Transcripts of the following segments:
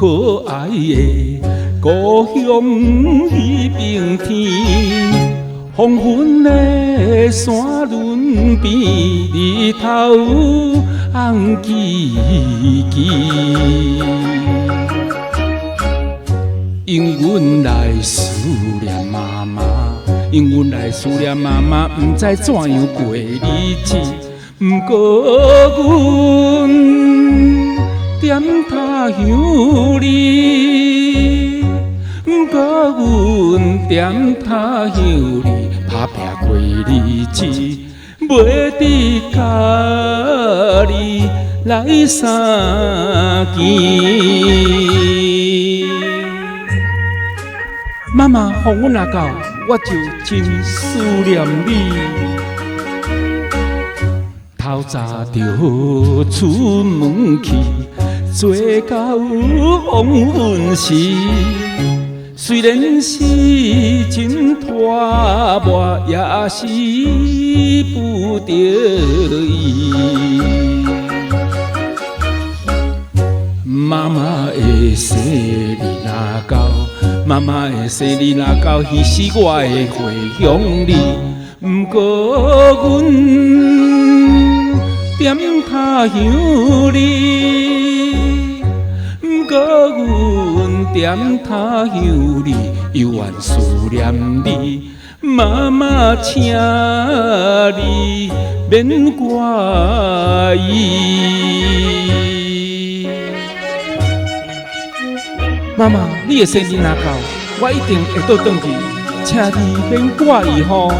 可爱的故乡彼边天。黄昏的山峦边，日头红记记。因阮来思念妈妈，因阮来思念妈妈，不知怎样过日子。不过阮点他乡里，不过阮点他乡里，打拼过日子，袂得家己来相见。妈妈，予阮若到，我就真思念你。透早就出门去，做到黄昏时。虽然是真拖磨，也是不得已。妈妈的生日若到，妈妈的生日若到，彼时我会回乡里。不过阮点他乡里，不过阮点他乡里，犹原思念你。妈妈，请你免怪意。妈妈，你的生日若到，我一定会倒转去，请你免怪意吼。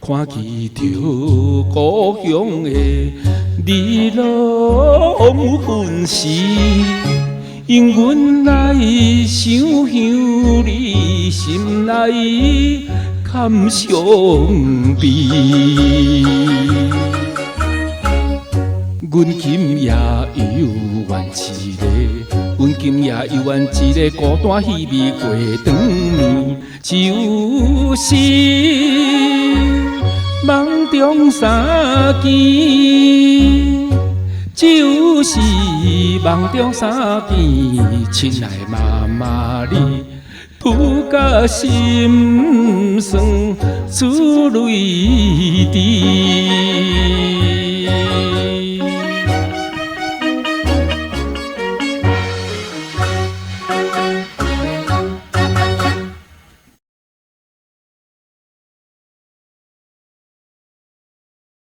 看见着故乡的日落黄昏时，因阮来想乡里，心内堪伤悲。阮今夜犹原一个，阮今夜犹原一个孤单稀微过长暝，就是梦中相见，就是梦中相见，亲爱妈妈你，不甲心酸，出泪滴。